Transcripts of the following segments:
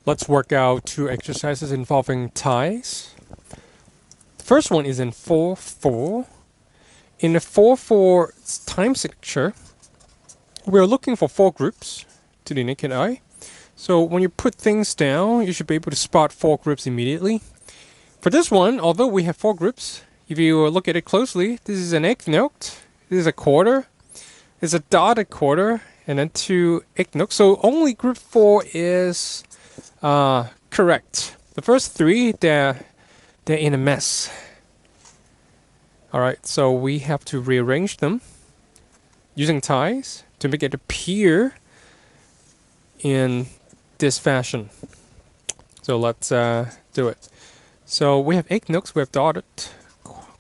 Let's work out two exercises involving ties. The first one is in 4-4. In the 4-4 time signature, we're looking for four groups to the naked eye. So when you put things down, you should be able to spot four groups immediately. For this one, although we have four groups, if you look at it closely, this is an eighth note, this is a quarter, there's a dotted quarter, and then two eighth notes. So only group 4 is correct. The first three, they're in a mess. Alright, so we have to rearrange them using ties to make it appear in this fashion. So let's do it. So we have eighth notes, we have dotted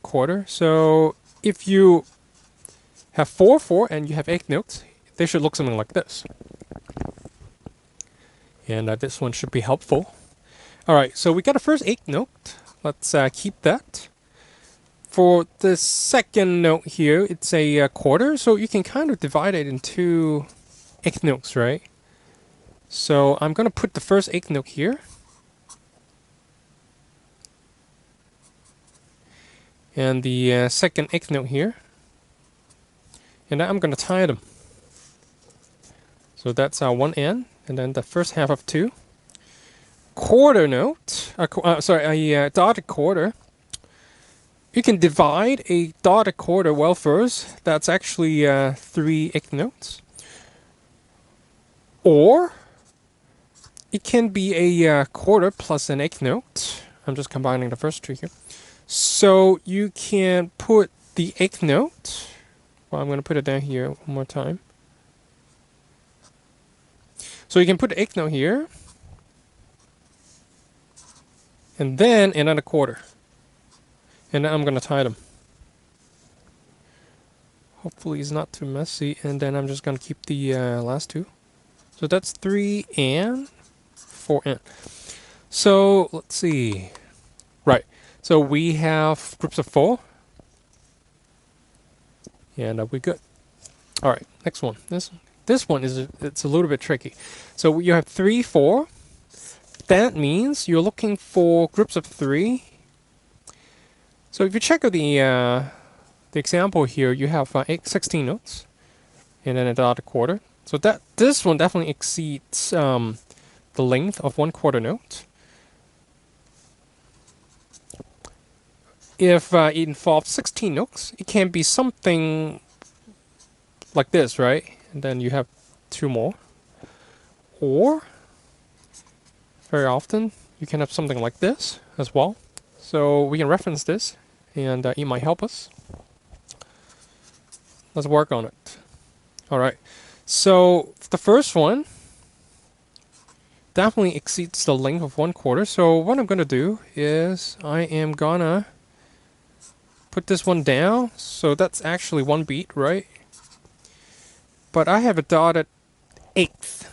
quarter. So if you have 4-4 and you have eighth notes, they should look something like this. And this one should be helpful. Alright, so we got a first eighth note. Let's keep that. For the second note here, it's a quarter, so you can kind of divide it into eighth notes, right? So I'm going to put the first eighth note here. And the second eighth note here. And then I'm going to tie them. So that's one end, and then the first half of 2. Quarter note, a dotted quarter. You can divide a dotted quarter well first. That's actually 3 eighth notes. Or it can be a quarter plus an eighth note. I'm just combining the first two here. So you can put the eighth note. Well, I'm going to put it down here one more time. So you can put the eighth note here. And then another quarter. And then I'm going to tie them. Hopefully it's not too messy. And then I'm just going to keep the last two. So that's 3 and 4 and. So let's see. Right. So we have groups of 4. And we're good. All right. Next one. This one it's a little bit tricky. So you have 3, 4. That means you're looking for groups of 3. So if you check out the example here, you have 16 notes, and then a dotted quarter. So this one definitely exceeds the length of 1 quarter note. If it involves 16 notes, it can be something like this, right? And then you have 2 more. Or very often you can have something like this as well. So we can reference this, and it might help us. Let's work on it. All right. So the first one definitely exceeds the length of 1 quarter. So what I'm going to do is I am going to put this one down. So that's actually 1 beat, right? But I have a dotted eighth.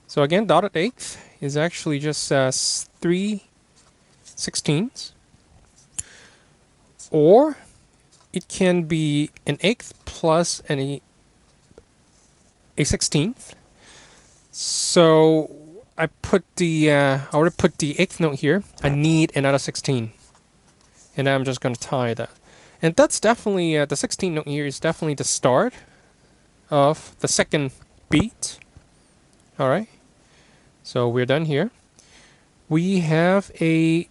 So again, dotted eighth is actually just 3/16. Or it can be an eighth plus a 16th. So I already put the eighth note here. I need another 16, and I'm just going to tie that. And that's definitely the 16th note here is definitely the start of the second beat. All right. So we're done here. We have a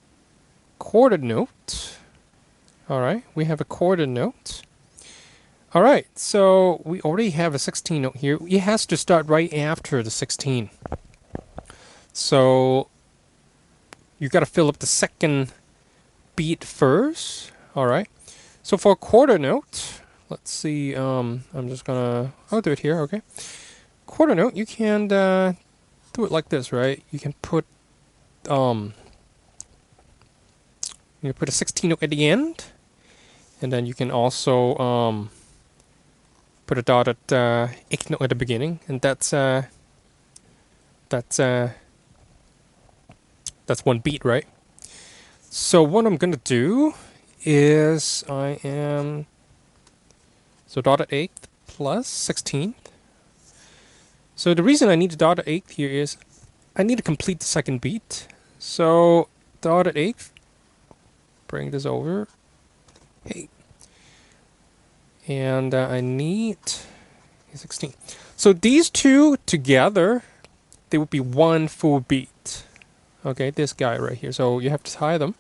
quarter note. All right, we have a quarter note. All right, so we already have a 16 note here. It has to start right after the 16. So you got to fill up the second beat first. All right. So for a quarter note, let's see. I'm just gonna. I'll do it here. Okay. Quarter note. You can do it like this, right? You can put a 16 note at the end. And then you can also put a dotted eighth note at the beginning, and that's 1 beat, right? So what I'm gonna do is dotted eighth plus 16th. So the reason I need a dotted eighth here is I need to complete the second beat. So dotted eighth. Bring this over. Hey. And I need 16. So these two together, they would be one full beat. Okay, this guy right here. So you have to tie them.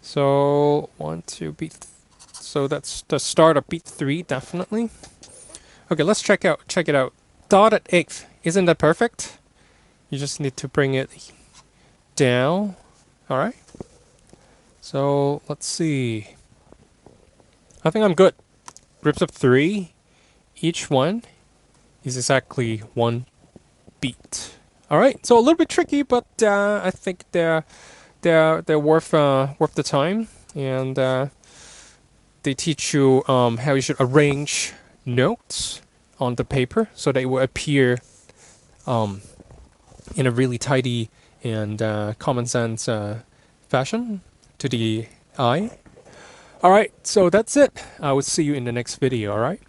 So 1, 2, beat. So that's the start of beat 3, definitely. Okay, let's check it out. Dotted eighth. Isn't that perfect? You just need to bring it down. Alright. So let's see. I think I'm good. Grips of 3. Each one is exactly one beat. Alright, so a little bit tricky, but I think they're worth the time, and they teach you how you should arrange notes on the paper so they will appear in a really tidy and common sense fashion to the eye. Alright, so that's it. I will see you in the next video, alright?